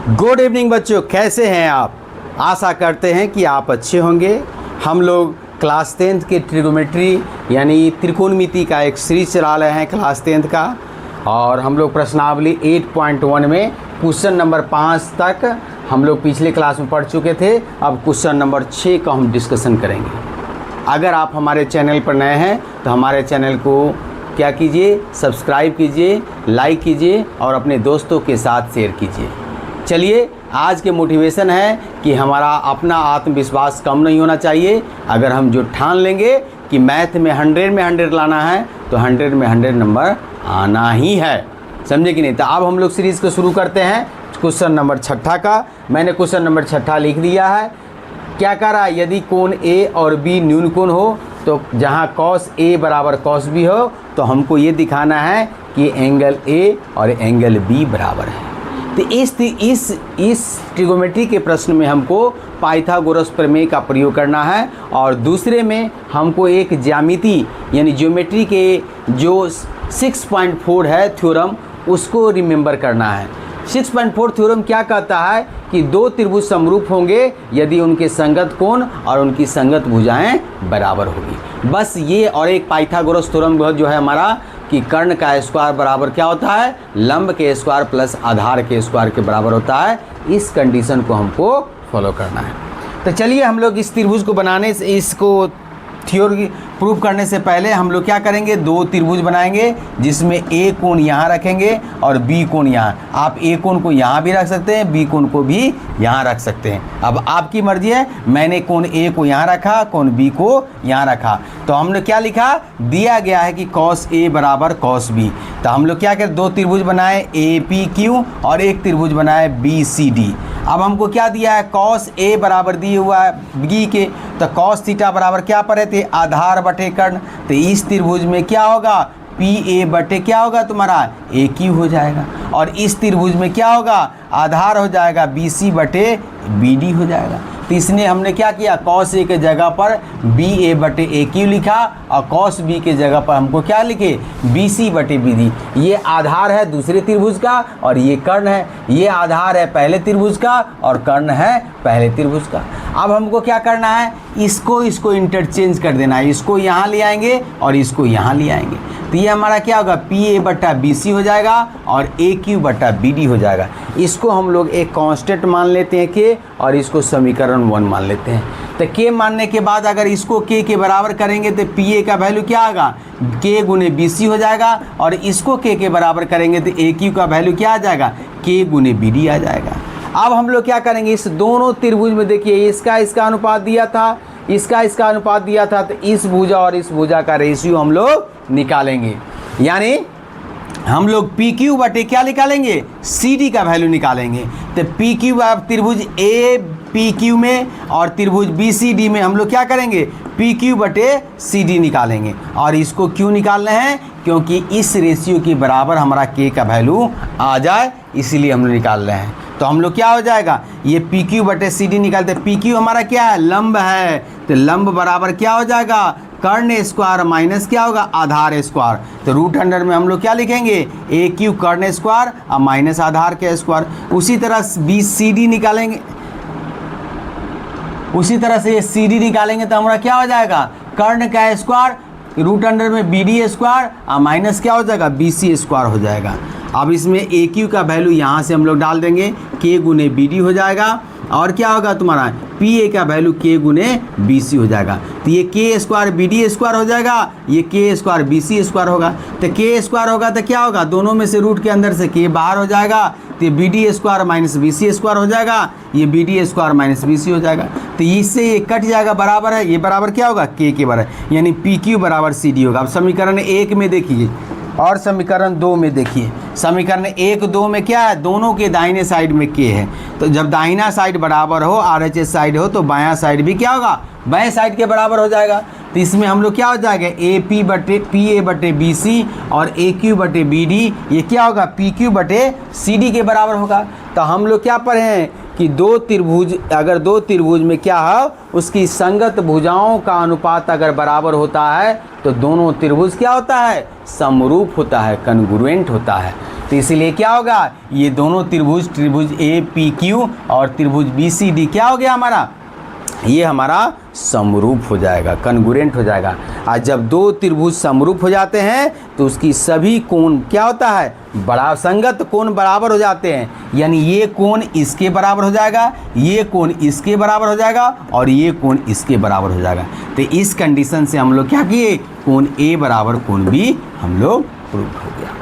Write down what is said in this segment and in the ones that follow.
Good evening बच्चों, कैसे हैं आप। आशा करते हैं कि आप अच्छे होंगे। हम लोग क्लास 10th के ट्रिगोमेट्री यानी त्रिकोणमिति का एक सीरीज चला रहे हैं क्लास 10th का, और हम लोग प्रश्नावली 8.1 में क्वेश्चन नंबर 5 तक हम लोग पिछले क्लास में पढ़ चुके थे। अब क्वेश्चन नंबर 6 का हम डिस्कशन करेंगे। अगर आप हमारे चैनल पर नए हैं तो हमारे चैनल को क्या कीजिए, सब्सक्राइब कीजिए, लाइक कीजिए और अपने दोस्तों के साथ शेयर कीजिए। चलिए, आज के मोटिवेशन है कि हमारा अपना आत्मविश्वास कम नहीं होना चाहिए। अगर हम जो ठान लेंगे कि मैथ में 100 में 100 लाना है तो 100 में 100 नंबर आना ही है, समझे कि नहीं। तो अब हम लोग सीरीज़ को शुरू करते हैं क्वेश्चन नंबर 6 का। मैंने क्वेश्चन नंबर 6 लिख दिया है। क्या कह रहा है, यदि कोण ए और बी न्यून कोण हो तो जहाँ कॉस ए बराबर कॉस बी हो तो हमको ये दिखाना है कि एंगल ए और एंगल बी बराबर है। तो इस ट्रिगोमेट्री के प्रश्न में हमको पाइथागोरस प्रमेय का प्रयोग करना है, और दूसरे में हमको एक ज्यामिति यानी ज्योमेट्री के जो 6.4 है थ्योरम, उसको रिमेंबर करना है। 6.4 थ्योरम क्या कहता है कि दो त्रिभुज समरूप होंगे यदि उनके संगत कोण और उनकी संगत भुजाएं बराबर होगी। बस ये, और एक पाइथागोरस थ्योरम जो है हमारा कि कर्ण का स्क्वायर बराबर क्या होता है, लंब के स्क्वायर प्लस आधार के स्क्वायर के बराबर होता है। इस कंडीशन को हमको फॉलो करना है। तो चलिए, हम लोग इस त्रिभुज को बनाने से, इसको थ्योरी प्रूव करने से पहले हम लोग क्या करेंगे, दो त्रिभुज बनाएंगे जिसमें ए कोण यहाँ रखेंगे और बी कोण यहाँ। आप ए कोण को यहाँ भी रख सकते हैं, बी कोण को भी यहाँ रख सकते हैं। अब आपकी मर्जी है। मैंने कोण ए को यहाँ रखा, कोण बी को यहाँ रखा। तो हमने क्या लिखा, दिया गया है कि कॉस ए बराबर कॉस बी। तो हम लोग क्या करें, दो त्रिभुज बनाए ए पी क्यू और एक त्रिभुज बनाए बी सी डी। अब हमको क्या दिया है, कॉस ए बराबर दिए हुआ है बी के, तो कॉस थीटा बराबर क्या पढ़े थे, आधार बटे कर्ण। तो इस त्रिभुज में क्या होगा, पी ए बटे क्या होगा तुम्हारा, ए क्यू हो जाएगा। और इस त्रिभुज में क्या होगा, आधार हो जाएगा बी सी बटे बी डी हो जाएगा। तो इसने हमने क्या किया, कॉस ए के जगह पर बी ए बटे ए क्यू लिखा और कॉस बी के जगह पर हमको क्या लिखे, बी सी बटे बी डी। ये आधार है दूसरे त्रिभुज का और ये कर्ण है। ये आधार है पहले त्रिभुज का और कर्ण है पहले त्रिभुज का। अब हमको क्या करना है, इसको इंटरचेंज कर देना है। इसको यहाँ ले आएंगे और इसको यहाँ ले आएंगे। तो ये हमारा क्या होगा, पी ए बट्टा बी सी हो जाएगा और ए क्यू बट्टा बी डी हो जाएगा। इसको हम लोग एक कांस्टेंट मान लेते हैं के, और इसको समीकरण 1 मान लेते हैं। तो के मानने के बाद अगर इसको के बराबर करेंगे तो पी ए का वैल्यू क्या आएगा, के गुने बी सी हो जाएगा, और इसको के बराबर करेंगे तो ए क्यू का वैल्यू क्या आ जाएगा, के गुने बी डी आ जाएगा। अब हम लोग क्या करेंगे, इस दोनों त्रिभुज में देखिए इसका अनुपात दिया था, इसका अनुपात दिया था, तो इस भुजा और इस भुजा का रेशियो हम लोग निकालेंगे। यानी हम लोग पी क्यू बटे क्या निकालेंगे, सी डी का वैल्यू निकालेंगे। तो पी क्यू त्रिभुज ए पी क्यू में और त्रिभुज बी सी डी में हम लोग क्या करेंगे, पी क्यू बटे सी डी निकालेंगे। और इसको क्यों निकालना है, क्योंकि इस रेशियो के बराबर हमारा के का वैल्यू आ जाए, इसीलिए हम लोग निकाल रहे हैं। तो हम लोग क्या हो जाएगा, ये पी क्यू बटे सी डी निकालते। पी क्यू हमारा क्या है, लंब है, तो लंब बराबर क्या हो जाएगा, कर्ण स्क्वायर माइनस क्या होगा, आधार स्क्वायर। तो रूट अंडर में हम लोग क्या लिखेंगे, ए क्यू कर्ण स्क्वायर और माइनस आधार के स्क्वायर। उसी तरह बी सी डी निकालेंगे, उसी तरह से ये सी डी निकालेंगे तो हमारा क्या हो जाएगा, कर्ण का स्क्वायर रूट अंडर में बी डी स्क्वायर और माइनस क्या हो जाएगा, बी सी स्क्वायर हो जाएगा। अब इसमें ए क्यू का वैल्यू यहाँ से हम लोग डाल देंगे, के गुने बी डी हो जाएगा, और क्या होगा तुम्हारा पी ए का वैल्यू के गुने बी सी हो जाएगा। तो ये के स्क्वायर बी डी स्क्वायर हो जाएगा, ये के स्क्वायर बी सी स्क्वायर होगा। तो के स्क्वायर होगा तो क्या होगा, दोनों में से रूट के अंदर से के बाहर हो जाएगा, तो ये B D square minus B C square हो जाएगा, ये B D square minus B C हो जाएगा। तो इससे ये कट जाएगा, बराबर है, ये बराबर क्या होगा, के बराबर, यानी पी क्यू बराबर सी डी होगा। अब समीकरण 1 में देखिए और समीकरण 2 में देखिए। समीकरण 1, 2 में क्या है, दोनों के दाहिने साइड में के है। तो जब दाहिना साइड बराबर हो, RHS साइड हो, तो बायां साइड भी क्या होगा, बाएं साइड के बराबर हो जाएगा। तो इसमें हम लोग क्या हो जाएगा, ए पी बटे पी ए बटे बी सी और ए क्यू बटे बी डी, ये क्या होगा, पी क्यू बटे सी डी के बराबर होगा। तो हम लोग क्या पढ़े हैं कि दो त्रिभुज, अगर दो त्रिभुज में क्या है, उसकी संगत भुजाओं का अनुपात अगर बराबर होता है तो दोनों त्रिभुज क्या होता है, समरूप होता है, कन्ग्रुएंट होता है। तो इसीलिए क्या होगा, ये दोनों त्रिभुज, त्रिभुज APQ और त्रिभुज BCD क्या हो गया हमारा, ये हमारा समरूप हो जाएगा, कन्गुरेंट हो जाएगा। और जब दो त्रिभुज समरूप हो जाते हैं तो उसकी सभी कोण क्या होता है, बड़ा संगत कोण बराबर हो जाते हैं। यानी ये कोण इसके बराबर हो जाएगा, ये कोण इसके बराबर हो जाएगा और ये कोण इसके बराबर हो जाएगा। तो इस कंडीशन से हम लोग क्या किए, कोण A बराबर कोण B हम लोग प्रूव हो गया।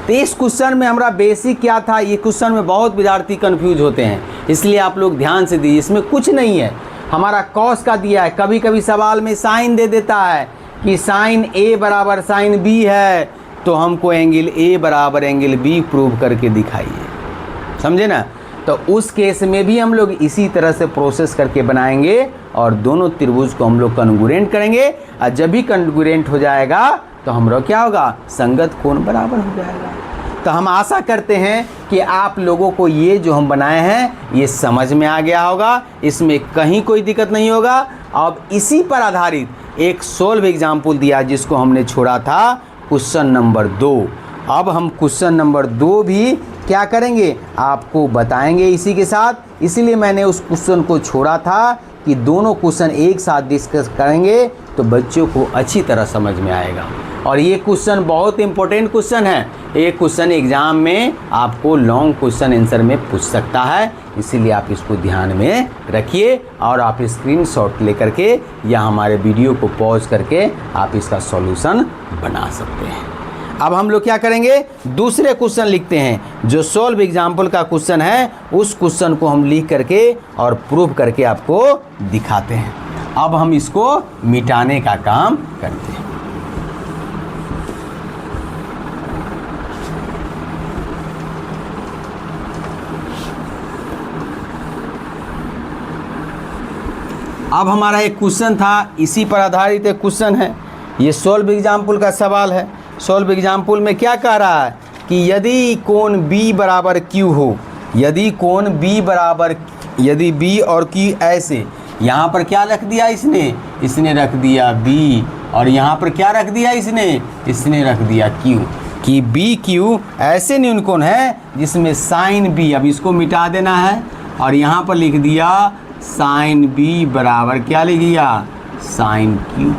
तो इस क्वेश्चन में हमारा बेसिक क्या था, ये क्वेश्चन में बहुत विद्यार्थी कंफ्यूज होते हैं, इसलिए आप लोग ध्यान से दीजिए। इसमें कुछ नहीं है, हमारा कॉस का दिया है, कभी कभी सवाल में साइन दे देता है कि साइन A बराबर साइन B है, तो हमको एंगल A बराबर एंगल B प्रूव करके दिखाइए, समझे ना। तो उस केस में भी हम लोग इसी तरह से प्रोसेस करके बनाएंगे और दोनों त्रिभुज को हम लोग कन्गुरेंट करेंगे। और जब भी कन्गुरेंट हो जाएगा तो हम लोग क्या होगा, संगत कोण बराबर हो जाएगा। तो हम आशा करते हैं कि आप लोगों को ये जो हम बनाए हैं ये समझ में आ गया होगा, इसमें कहीं कोई दिक्कत नहीं होगा। अब इसी पर आधारित एक सोल्व एग्जाम्पल दिया जिसको हमने छोड़ा था क्वेश्चन नंबर 2। अब हम क्वेश्चन नंबर 2 भी क्या करेंगे, आपको बताएंगे इसी के साथ। इसीलिए मैंने उस क्वेश्चन को छोड़ा था कि दोनों क्वेश्चन एक साथ डिस्कस करेंगे तो बच्चों को अच्छी तरह समझ में आएगा। और ये क्वेश्चन बहुत इंपॉर्टेंट क्वेश्चन है, एक क्वेश्चन एग्जाम में आपको लॉन्ग क्वेश्चन आंसर में पूछ सकता है, इसीलिए आप इसको ध्यान में रखिए और आप स्क्रीनशॉट लेकर के या हमारे वीडियो को पॉज करके आप इसका सॉल्यूशन बना सकते हैं। अब हम लोग क्या करेंगे, दूसरे क्वेश्चन लिखते हैं, जो सॉल्व एग्जाम्पल का क्वेश्चन है उस क्वेश्चन को हम लिख करके और प्रूव करके आपको दिखाते हैं। अब हम इसको मिटाने का काम करते हैं। अब हमारा एक क्वेश्चन था, इसी पर आधारित एक क्वेश्चन है, ये सॉल्व एग्जाम्पल का सवाल है। सॉल्व एग्जाम्पल में क्या कह रहा है कि यदि कोण B बराबर Q हो, यदि कोण B बराबर, यदि B और Q ऐसे, यहाँ पर क्या रख दिया इसने रख दिया B, और यहाँ पर क्या रख दिया इसने रख दिया Q, कि BQ ऐसे न्यून कोण है जिसमें साइन B, अब इसको मिटा देना है और यहाँ पर लिख दिया साइन B बराबर क्या लिख दिया, साइन Q।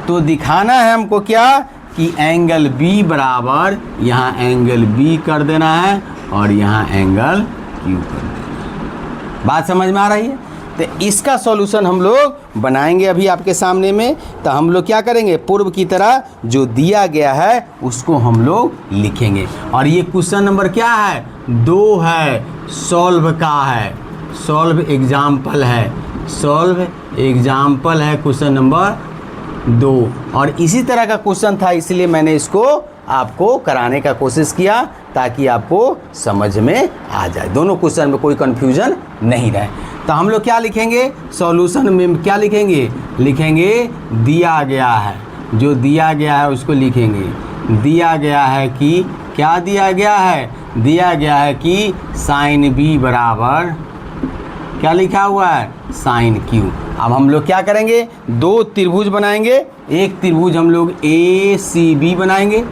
तो दिखाना है हमको क्या कि एंगल B बराबर, यहाँ एंगल B कर देना है और यहाँ एंगल Q कर देना है। बात समझ में आ रही है। तो इसका सॉल्यूशन हम लोग बनाएंगे अभी आपके सामने में। तो हम लोग क्या करेंगे, पूर्व की तरह जो दिया गया है उसको हम लोग लिखेंगे। और ये क्वेश्चन नंबर क्या है, 2 है, सॉल्व का है, सॉल्व एग्जाम्पल है, सॉल्व एग्जाम्पल है क्वेश्चन नंबर 2। और इसी तरह का क्वेश्चन था, इसलिए मैंने इसको आपको कराने का कोशिश किया ताकि आपको समझ में आ जाए, दोनों क्वेश्चन में कोई कंफ्यूजन नहीं रहे। तो हम लोग क्या लिखेंगे, सॉल्यूशन में क्या लिखेंगे दिया गया है, जो दिया गया है उसको लिखेंगे। दिया गया है कि क्या दिया गया है कि साइन B बराबर क्या लिखा हुआ है, साइन Q। अब हम लोग क्या करेंगे, 2 त्रिभुज बनाएंगे। एक त्रिभुज हम लोग ACB बनाएंगे,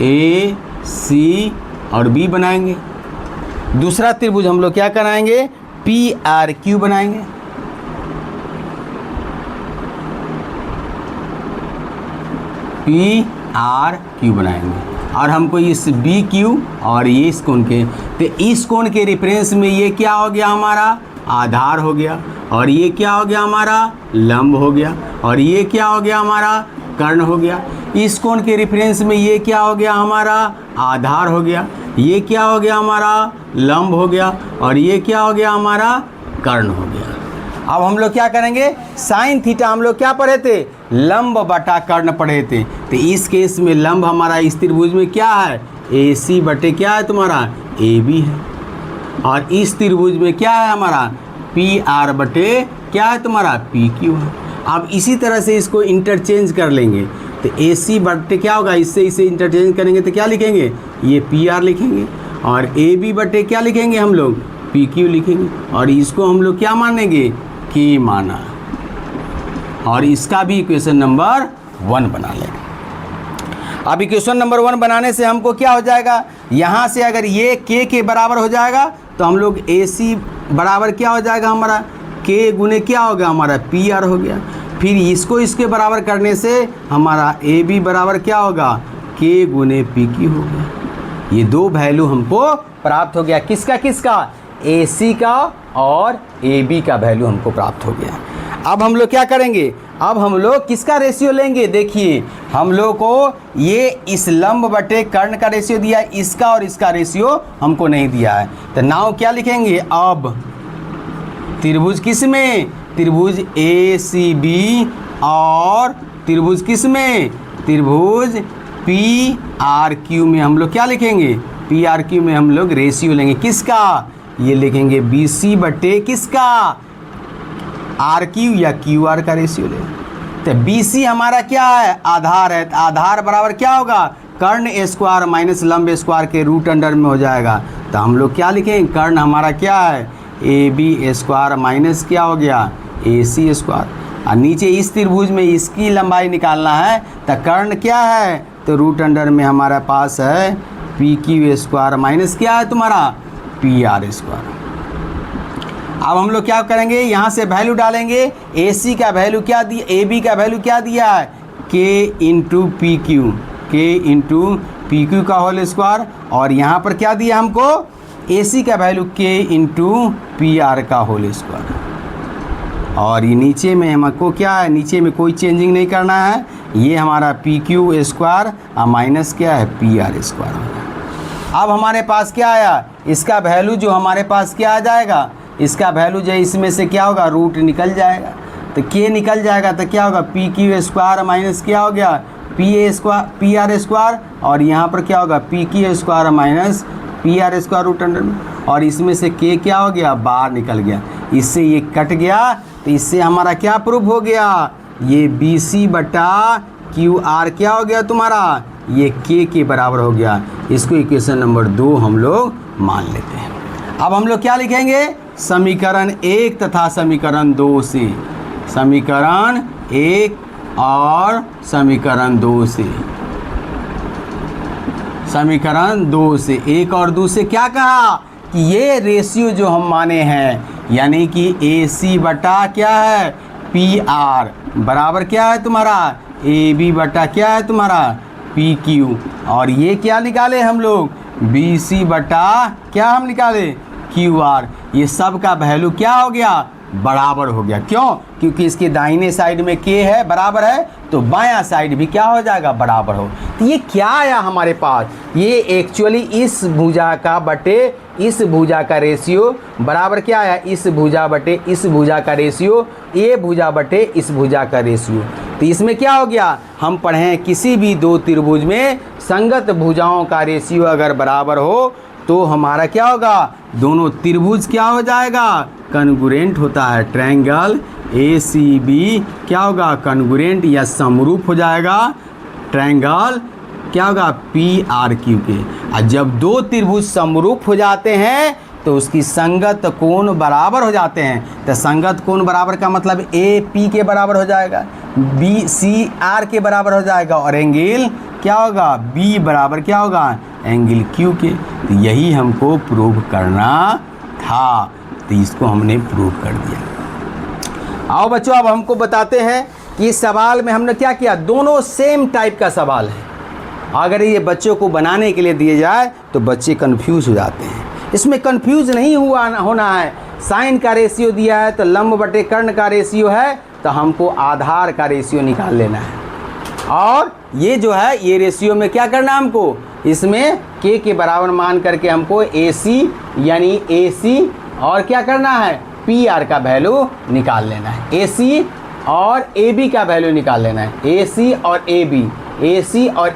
AC और B बनाएंगे। दूसरा त्रिभुज हम लोग क्या कराएंगे, PRQ बनाएंगे। PRQ बनाएंगे और हमको इस BQ और ये इस कोण के, तो इस कोण के रेफरेंस में ये क्या हो गया, हमारा आधार हो गया, और ये क्या हो गया, हमारा लंब हो गया, और ये क्या हो गया, हमारा कर्ण हो गया। इस कोण के रेफरेंस में ये क्या हो गया, हमारा आधार हो गया, ये क्या हो गया, हमारा लंब हो गया, और ये क्या हो गया, हमारा कर्ण हो गया। अब हम लोग क्या करेंगे, साइन थीटा हम लोग क्या पढ़े थे, लंब बटा कर्ण पढ़े थे। तो इस केस में लंब हमारा इस त्रिभुज में क्या है, AC बटे क्या है तुम्हारा, AB है, और इस त्रिभुज में क्या है हमारा, PR बटे क्या है तुम्हारा, PQ है। अब इसी तरह से इसको इंटरचेंज कर लेंगे, तो AC बटे क्या होगा, इससे इसे इंटरचेंज करेंगे तो क्या लिखेंगे, ये PR लिखेंगे, और AB बटे क्या लिखेंगे हम लोग, PQ लिखेंगे, और इसको हम लोग क्या मानेंगे, K माना, और इसका भी इक्वेशन नंबर 1 बना लेंगे। अब इक्वेशन नंबर 1 बनाने से हमको क्या हो जाएगा, यहाँ से अगर ये k के बराबर हो जाएगा तो हम लोग AC बराबर क्या हो जाएगा हमारा, k गुने क्या हो गया हमारा PR हो गया। फिर इसको इसके बराबर करने से हमारा AB बराबर क्या होगा, k गुने PQ हो गया। ये दो वैल्यू हमको प्राप्त हो गया, किसका किसका, AC का और AB का वैल्यू हमको प्राप्त हो गया। अब हम लोग क्या करेंगे, अब हम लोग किसका रेशियो लेंगे, देखिए हम लोग को ये इस लंब बटे कर्ण का रेशियो दिया है, इसका और इसका रेशियो हमको नहीं दिया है। तो नाउ क्या लिखेंगे, अब त्रिभुज किस में, त्रिभुज ACB और त्रिभुज किस में, त्रिभुज PRQ में हम लोग क्या लिखेंगे, PRQ में हम लोग रेशियो लेंगे किसका, ये लिखेंगे BC बटे किसका, RQ या QR का रेशियो ले। तो BC हमारा क्या है, आधार है, तो आधार बराबर क्या होगा, कर्ण स्क्वायर माइनस लंब स्क्वायर के रूट अंडर में हो जाएगा। तो हम लोग क्या लिखेंगे, कर्ण हमारा क्या है, AB स्क्वायर माइनस क्या हो गया, AC स्क्वायर। और नीचे इस त्रिभुज में इसकी लंबाई निकालना है, तो कर्ण क्या है, तो रूट अंडर में हमारे पास है PQ स्क्वायर माइनस क्या है तुम्हारा, PR स्क्वायर। अब हम लोग क्या करेंगे, यहाँ से वैल्यू डालेंगे, AC का वैल्यू क्या दिया, AB का वैल्यू क्या दिया है, K इंटू PQ का होल स्क्वायर, और यहाँ पर क्या दिया हमको, AC का वैल्यू K इंटू PR का होल स्क्वायर। और ये नीचे में हमको क्या है, नीचे में कोई चेंजिंग नहीं करना है, ये हमारा PQ स्क्वायर और माइनस क्या है, PR स्क्वायर। अब हमारे पास क्या आया, इसका वैल्यू जो हमारे पास क्या आ जाएगा, इसका वैल्यू जो इसमें से क्या होगा, रूट निकल जाएगा, तो K निकल जाएगा, तो क्या होगा, PQ स्क्वायर माइनस क्या हो गया, PR स्क्वायर, और यहाँ पर क्या होगा, PQ square minus PR square root under में, और इसमें से K क्या हो गया, बाहर निकल गया, इससे ये कट गया, तो इससे हमारा क्या प्रूफ हो गया, ये BC बटा QR क्या हो गया तुम्हारा, ये K के बराबर हो गया। इसको इक्वेशन नंबर 2 हम लोग मान लेते हैं। अब हम लोग क्या लिखेंगे, समीकरण 1 तथा समीकरण 2 से, समीकरण 1 और समीकरण 2 से, समीकरण 2 से 1 और 2 से क्या कहा कि ये रेशियो जो हम माने हैं, यानी कि AC बटा क्या है, PR बराबर क्या है तुम्हारा, AB बटा क्या है तुम्हारा, PQ, और ये क्या निकाले हम लोग, BC बटा क्या हम निकाले, QR। ये सब का वैल्यू क्या हो गया, बराबर हो गया। क्यों, क्योंकि इसके दाहिने साइड में K है, बराबर है, तो बायां साइड भी क्या हो जाएगा, बराबर हो। तो ये क्या आया हमारे पास, ये एक्चुअली इस भुजा का बटे इस भुजा का रेशियो बराबर क्या आया, इस भुजा बटे इस भुजा का रेशियो, ये भुजा बटे इस भुजा का रेशियो। तो इसमें क्या हो गया, हम पढ़े हैं किसी भी दो त्रिभुज में संगत भुजाओं का रेशियो अगर बराबर हो तो हमारा क्या होगा, दोनों त्रिभुज क्या हो जाएगा, कॉन्ग्रुएंट होता है। ट्रायंगल ACB क्या होगा, कॉन्ग्रुएंट या समरूप हो जाएगा ट्रायंगल क्या होगा, PRQ के। और जब दो त्रिभुज समरूप हो जाते हैं तो उसकी संगत कोण बराबर हो जाते हैं। तो संगत कोण बराबर का मतलब AP के बराबर हो जाएगा, BCR के बराबर हो जाएगा, और एंगल क्या होगा, B बराबर क्या होगा, एंगल Q के। तो यही हमको प्रूव करना था, तो इसको हमने प्रूव कर दिया। आओ बच्चों, अब हमको बताते हैं कि इस सवाल में हमने क्या किया, दोनों सेम टाइप का सवाल है। अगर ये बच्चों को बनाने के लिए दिए जाए तो बच्चे कंफ्यूज हो जाते हैं। इसमें कंफ्यूज नहीं होना है। साइन का रेशियो दिया है तो लंब बटे कर्ण का रेशियो है, तो हमको आधार का रेशियो निकाल लेना है। और ये जो है ये रेशियो में क्या करना है हमको, इसमें K के बराबर मान करके हमको AC यानी AC और क्या करना है, PR का वैल्यू निकाल लेना है। AC और AB का वैल्यू निकाल लेना है। AC और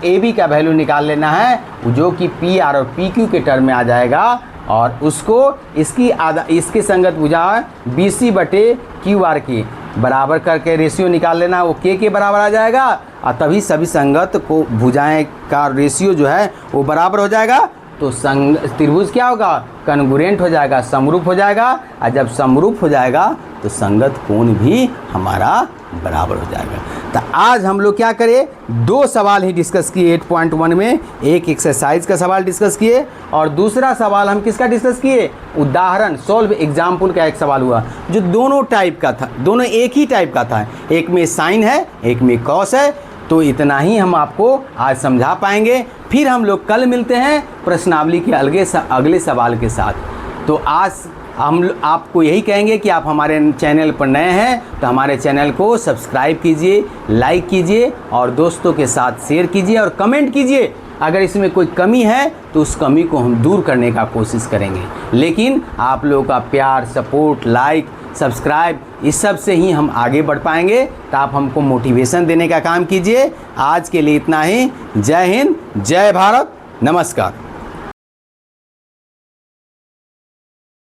AB का वैल्यू निकाल लेना है, जो कि PR और PQ के टर्म में आ जाएगा। और उसको इसकी संगत भुजा BC बटे QR की बराबर करके रेशियो निकाल लेना, वो K के बराबर आ जाएगा। और तभी सभी संगत को भुजाएं का रेशियो जो है वो बराबर हो जाएगा। तो त्रिभुज क्या होगा, कॉन्ग्रुएंट हो जाएगा, समरूप हो जाएगा। और जब समरूप हो जाएगा तो संगत कोण भी हमारा बराबर हो जाएगा। तो आज हम लोग क्या करें, 2 सवाल ही डिस्कस किए 8.1 में। एक एक्सरसाइज का सवाल डिस्कस किए और दूसरा सवाल हम किसका डिस्कस किए, उदाहरण सॉल्व एग्जाम्पल का एक सवाल हुआ जो दोनों टाइप का था, दोनों एक ही टाइप का था, एक में साइन है एक में कॉस है। तो इतना ही हम आपको आज समझा पाएंगे। फिर हम लोग कल मिलते हैं प्रश्नावली के अगले सवाल के साथ। तो आज हम आपको यही कहेंगे कि आप हमारे चैनल पर नए हैं तो हमारे चैनल को सब्सक्राइब कीजिए, लाइक कीजिए और दोस्तों के साथ शेयर कीजिए और कमेंट कीजिए। अगर इसमें कोई कमी है तो उस कमी को हम दूर करने का कोशिश करेंगे, लेकिन आप लोगों का प्यार, सपोर्ट, लाइक, सब्सक्राइब इस सब से ही हम आगे बढ़ पाएंगे। तो आप हमको मोटिवेशन देने का काम कीजिए। आज के लिए इतना ही। जय हिंद, जय भारत, नमस्कार।